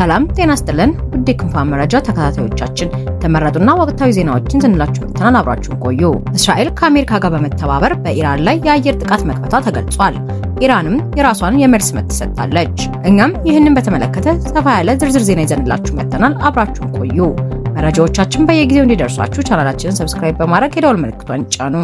ሰላም ጤና ይስጥልን ውድ የክንፋን መረጃ ተከታታዮቻችን ተመረጡና ወቅታዊ ዜናዎችን ዝንላችሁ ተናን አብራችሁን ቆዩ። እስራኤል ከአሜሪካ ጋር በመተባበር በኢራን ላይ የአየር ጥቃት መክፈቷ ተገልጿል። ኢራንም የራሷን የመልስ ምት ሰጥታለች። እኛም ይህንን በተመለከተ ሰፋ ያለ ዝርዝር ዜና ይዘንላችሁ መጥተናል። አብራችሁን ቆዩ። መረጃዎቻችን በየጊዜው እንዲደርሷችሁ ቻናላችንን ሰብስክራይብ በማድረግ የደወል ምልክቷን ይጫኑ።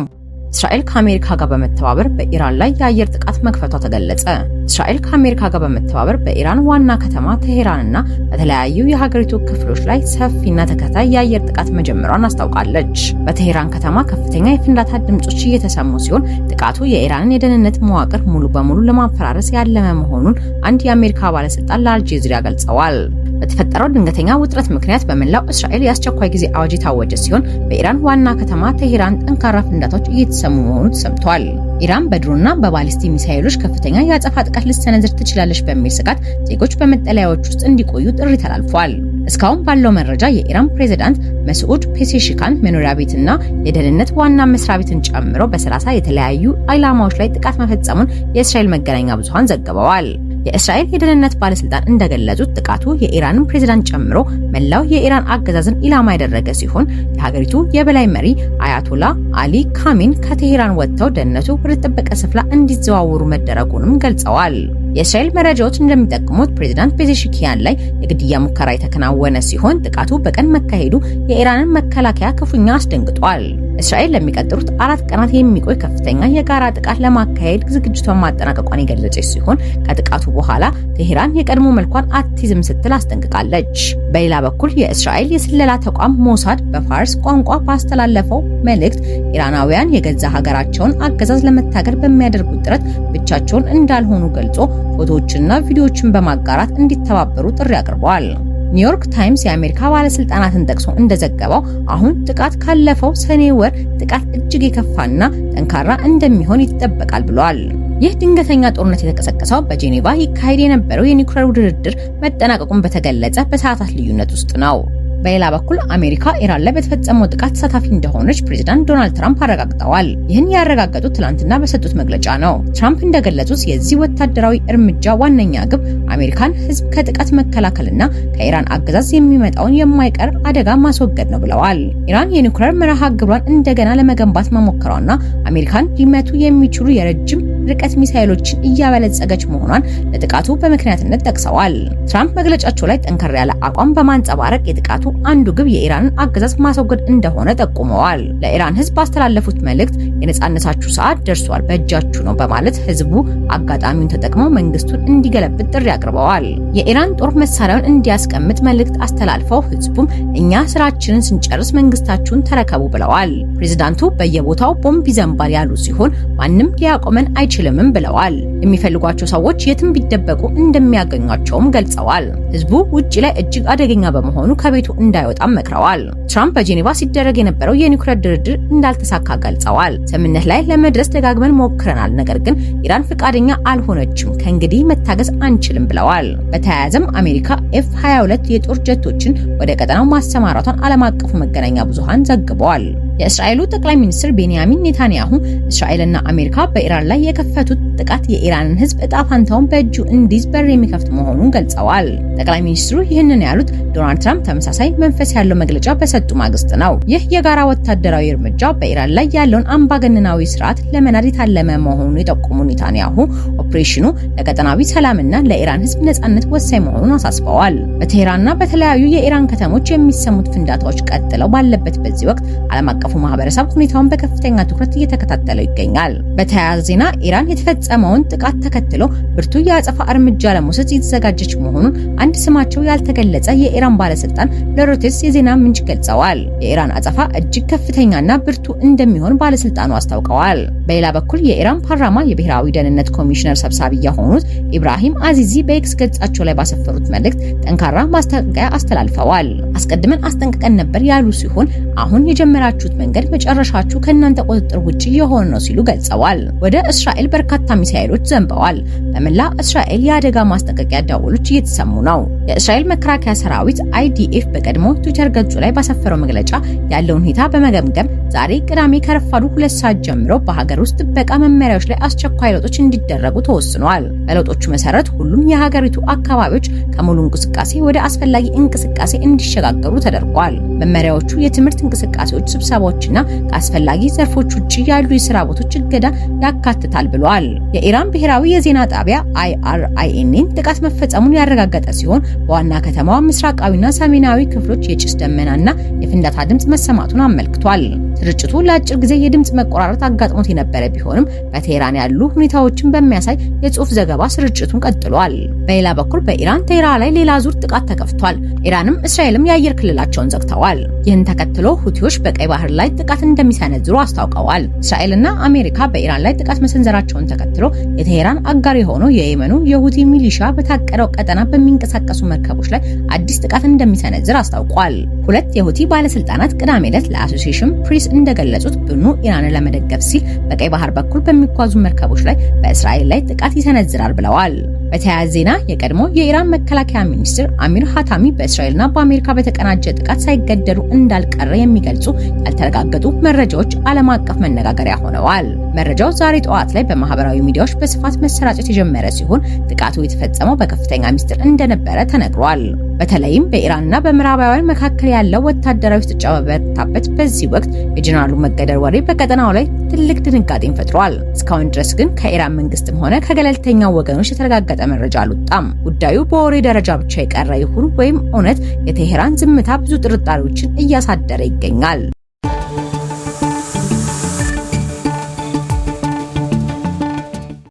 እስራኤል ከአሜሪካ ጋር በመተባበር በኢራን ላይ የአየር ጥቃት መክፈቷ ተገለጸ። እስራኤል ከአሜሪካ ጋር በመተባበር በኢራን ዋና ከተማ ቴሄራንና በተለያዩ የሀገሪቱ ክፍሎች ላይ ሰፊና ተከታታይ የአየር ጥቃት መጀመሯን አስታውቃለች። በቴሄራን ከተማ ከፍተኛ የፍንዳታ ድምጾች እየተሰሙ ሲሆን ጥቃቱ የኢራንን የደህንነት መዋቅር ሙሉ በሙሉ ለማፈራረስ ያለመ መሆኑን አንድ የአሜሪካ ባለስልጣን ለአልጀዚራ ገልጸዋል። በተፈጠረው ድንገተኛ ውጥረት ምክንያት በመላው እስራኤል የአስቸኳይ ጊዜ አዋጅ የታወጀ ሲሆን በኢራን ዋና ከተማ ቴሄራን ጠንካራ ፍንዳታዎች እየተሰሙ መሆኑ ተሰምቷል። ኢራን በድሮንና በባሊስቲክ ሚሳኤሎች ከፍተኛ የአጸፋ ጥቃት ልትሰነዝር ትችላለች በሚል ስጋት ዜጎች በመጠለያዎች ውስጥ እንዲቆዩ ጥሪ ተላልፏል። እስካሁን ባለው መረጃ የኢራን ፕሬዝዳንት መስዑድ ፔዜሽኪያን መኖሪያ ቤትና የደህንነት ዋና መስሪያ ቤትን ጨምሮ በ30 የተለያዩ ኢላማዎች ላይ ጥቃት መፈጸሙን የእስራኤል መገናኛ ብዙሃን ዘግበዋል። የእስራኤል የደህንነት ባለስልጣን እንደገለጹት ጥቃቱ የኢራንን ፕሬዝዳንት ጨምሮ መላው የኢራን አገዛዝን ኢላማ ያደረገ ሲሆን የሀገሪቱ የበላይ መሪ አያቶላ አሊ ካሚኒ ከቴሄራን ወጥተው ደህንነቱ ወደ ተጠበቀ ስፍራ እንዲዘዋወሩ መደረጉንም ገልጸዋል። የእስራኤል መረጃዎች እንደሚጠቁሙት ፕሬዝዳንት ፔዜሽኪያን ላይ የግድያ ሙከራ የተከናወነ ሲሆን ጥቃቱ በቀን መካሄዱ የኢራንን መከላከያ ክፉኛ አስደንግጧል። እስራኤል ለሚቀጥሉት 4 ቀናት የሚቆይ ከፍተኛ የጋራ ጥቃት ለማካሄድ ዝግጅቷን ማጠናቀቋን የገለጸች ሲሆን ከጥቃቱ በኋላ ቴሄራን የቀድሞ መልኳን አትይዝም ስትል አስጠንቅቃለች። በሌላ በኩል የእስራኤል የስለላ ተቋም ሞሳድ በፋርስ ቋንቋ ባስተላለፈው መልእክት ኢራናውያን የገዛ ሀገራቸውን አገዛዝ ለመታገል በሚያደርጉት ጥረት ብቻቸውን እንዳልሆኑ ገልጾ ፎቶዎችንና ቪዲዮዎችን በማጋራት እንዲተባበሩ ጥሪ አቅርበዋል። ኒውዮርክ ታይምስ የአሜሪካ ባለስልጣናትን ጠቅሶ እንደዘገበው አሁን ጥቃት ካለፈው ሰኔ ወር ጥቃት እጅግ የከፋና ጠንካራ እንደሚሆን ይጠበቃል ብሏል። ይህ ድንገተኛ ጦርነት የተቀሰቀሰው በጄኔቫ ይካሄድ የነበረው የኒውክሌር ድርድር መጠናቀቁን በተገለጸ በሰዓታት ልዩነት ውስጥ ነው። በሌላ በኩል አሜሪካ ኢራን ላይ በተፈጸመው ጥቃት ተሳታፊ እንደሆነች ፕሬዝዳንት ዶናልድ ትራምፕ አረጋግጠዋል። ይህን ያረጋገጡት ትላንትና በሰጡት መግለጫ ነው። ትራምፕ እንደገለጹት የዚህ ወታደራዊ እርምጃ ዋነኛ ግብ አሜሪካን ሕዝብ ከጥቃት መከላከልና ከኢራን አገዛዝ የሚመጣውን የማይቀር አደጋ ማስወገድ ነው ብለዋል። ኢራን የኒውክሌር መርሃ ግብሯን እንደገና ለመገንባት መሞከሯና አሜሪካን ሊመቱ የሚችሉ የረጅም ርቀት ሚሳኤሎችን እያበለጸገች መሆኗን ለጥቃቱ በምክንያትነት ጠቅሰዋል። ትራምፕ መግለጫቸው ላይ ጠንከር ያለ አቋም በማንጸባረቅ የጥቃቱ አንዱ ግብ የኢራንን አገዛዝ ማስወገድ እንደሆነ ጠቁመዋል። ለኢራን ህዝብ ባስተላለፉት መልእክት የነጻነታችሁ ሰዓት ደርሷል፣ በእጃችሁ ነው በማለት ህዝቡ አጋጣሚውን ተጠቅመው መንግስቱን እንዲገለብጥ ጥሪ አቅርበዋል። የኢራን ጦር መሳሪያውን እንዲያስቀምጥ መልእክት አስተላልፈው ህዝቡም እኛ ስራችንን ስንጨርስ መንግስታችሁን ተረከቡ ብለዋል። ፕሬዝዳንቱ በየቦታው ቦምብ ይዘንባል ያሉ ሲሆን ማንም ሊያቆመን አይችልምም ብለዋል። የሚፈልጓቸው ሰዎች የትም ቢደበቁ እንደሚያገኟቸውም ገልጸዋል። ህዝቡ ውጪ ላይ እጅግ አደገኛ በመሆኑ ከቤቱ እንዳይወጣም መክረዋል። ትራምፕ በጄኔቫ ሲደረግ የነበረው የኒውክሌር ድርድር እንዳልተሳካ ገልጸዋል። ስምምነት ላይ ለመድረስ ደጋግመን ሞክረናል፣ ነገር ግን ኢራን ፈቃደኛ አልሆነችም፣ ከእንግዲህ መታገስ አንችልም ብለዋል። በተያያዘም አሜሪካ F-22 የጦር ጀቶችን ወደ ቀጠናው ማሰማራቷን ዓለም አቀፉ መገናኛ ብዙሃን ዘግበዋል። የእስራኤሉ ጠቅላይ ሚኒስትር ቤንያሚን ኔታንያሁ እስራኤልና አሜሪካ በኢራን ላይ የከፈቱት ጥቃት የኢራንን ህዝብ እጣ ፋንታውን በእጁ እንዲይዝ በር የሚከፍት መሆኑን ገልጸዋል። ጠቅላይ ሚኒስትሩ ይህንን ያሉት ዶናልድ ትራምፕ ተመሳሳይ መንፈስ ያለው መግለጫ በሰጡ ማግስት ነው። ይህ የጋራ ወታደራዊ እርምጃ በኢራን ላይ ያለውን አምባገነናዊ ስርዓት ለመናድ የታለመ መሆኑን የጠቆሙ ኔታንያሁ ኦፕሬሽኑ ለቀጠናዊ ሰላምና ለኢራን ህዝብ ነጻነት ወሳኝ መሆኑን አሳስበዋል። በቴሄራንና በተለያዩ የኢራን ከተሞች የሚሰሙት ፍንዳታዎች ቀጥለው ባለበት በዚህ ወቅት ዓለም አቀፉ ማህበረሰብ ሁኔታውን በከፍተኛ ትኩረት እየተከታተለው ይገኛል። በተያያዘ ዜና ኢራን የተፈጸመውን ጥቃት ተከትሎ ብርቱ የአጸፋ እርምጃ ለመውሰድ የተዘጋጀች መሆኑን አንድ ስማቸው ያልተገለጸ የኢራን ባለስልጣን ለሮይተርስ የዜና ምንጭ ገልጸዋል። የኢራን አጸፋ እጅግ ከፍተኛና ብርቱ እንደሚሆን ባለስልጣኑ አስታውቀዋል። በሌላ በኩል የኢራን ፓርላማ የብሔራዊ ደህንነት ኮሚሽነር ሰብሳቢ የሆኑት ኢብራሂም አዚዚ በኤክስ ገጻቸው ላይ ባሰፈሩት መልእክት ጠንካራ ማስጠንቀቂያ አስተላልፈዋል። አስቀድመን አስጠንቅቀን ነበር ያሉ ሲሆን አሁን የጀመራችሁት መንገድ መጨረሻችሁ ከእናንተ ቁጥጥር ውጪ የሆነ ነው ሲሉ ገልጸዋል። ወደ እስራኤል በርካታ ሚሳኤሎች ዘንበዋል። በመላ እስራኤል የአደጋ ማስጠንቀቂያ ደወሎች እየተሰሙ ነው። የእስራኤል መከላከያ ሰራዊት IDF በቀድሞ ትዊተር ገጹ ላይ ባሰፈረው መግለጫ ያለውን ሁኔታ በመገምገም ዛሬ ቅዳሜ ከረፋዱ 2 ሰዓት ጀምሮ በሀገር ውስጥ ጥበቃ መመሪያዎች ላይ አስቸኳይ ለውጦች እንዲደረጉ ተወስኗል። በለውጦቹ መሰረት ሁሉም የሀገሪቱ አካባቢዎች ከሙሉ እንቅስቃሴ ወደ አስፈላጊ እንቅስቃሴ እንዲሸጋገሩ ተደርጓል። መመሪያዎቹ የትምህርት እንቅስቃሴዎች፣ ስብሰባዎችና ከአስፈላጊ ዘርፎች ውጪ ያሉ የስራ ቦታዎች እገዳ ያካትታል ብሏል። የኢራን ብሔራዊ የዜና ጣቢያ IRIN ጥቃት መፈጸሙን ያረጋገጠ ሲሆን በዋና ከተማዋ ምስራቃዊና ሰሜናዊ ክፍሎች የጭስ ደመናና የፍንዳታ ድምጽ መሰማቱን አመልክቷል። ስርጭቱ ለአጭር ጊዜ የድምጽ መቆራረጥ አጋጥሞት የነበረ ቢሆንም በቴህራን ያሉ ሁኔታዎችን በሚያሳይ የጽሑፍ ዘገባ ስርጭቱን ቀጥሏል። በሌላ በኩል በኢራን ቴህራን ላይ ሌላ ዙር ጥቃት ተከፍቷል። ኢራንም እስራኤልም የአየር ክልላቸውን ዘግተዋል። ይህን ተከትሎ ሁቲዎች በቀይ ባህር ላይ ጥቃት እንደሚሰነዝሩ አስታውቀዋል። እስራኤልና አሜሪካ በኢራን ላይ ጥቃት መሰንዘራቸውን ተከትሎ የቴህራን አጋር የሆነው የየመኑ የሁቲ ሚሊሻ በታቀደው ቀጠና በሚንቀሳቀሱ መርከቦች ላይ አዲስ ጥቃት እንደሚሰነዝር አስታውቋል። ሁለት የሁቲ ባለስልጣናት ቅዳሜ ዕለት ለአሶሲዬሽን ፕሬስ እንደገለጹት ቡድኑ ኢራንን ለመደገፍ ሲል በቀይ ባህር በኩል በሚጓዙ መርከቦች ላይ በእስራኤል ላይ ጥቃት ይሰነዝራል ብለዋል። በተያያዘ ዜና የቀድሞ የኢራን መከላከያ ሚኒስትር አሚር ሀታሚ በእስራኤልና በአሜሪካ በተቀናጀ ጥቃት ሳይገደሉ እንዳልቀረ የሚገልጹ ያልተረጋገጡ መረጃዎች ዓለም አቀፍ መነጋገሪያ ሆነዋል። መረጃው ዛሬ ጠዋት ላይ በማህበራዊ ሚዲያዎች በስፋት መሰራጨት የጀመረ ሲሆን ጥቃቱ የተፈጸመው በከፍተኛ ሚስጥር እንደነበረ ተነግሯል። በተለይም በኢራንና በምዕራባውያን መካከል ያለው ወታደራዊ ፍጥጫ በበረታበት በዚህ ወቅት የጀነራሉ መገደል ወሬ በቀጠናው ላይ ትልቅ ድንጋጤን ፈጥሯል። እስካሁን ድረስ ግን ከኢራን መንግስትም ሆነ ከገለልተኛው ወገኖች የተረጋገጠ መረጃ አልወጣም። ጉዳዩ በወሬ ደረጃ ብቻ የቀረ ይሁን ወይም እውነት የቴህራን ዝምታ ብዙ ጥርጣሬዎችን እያሳደረ ይገኛል።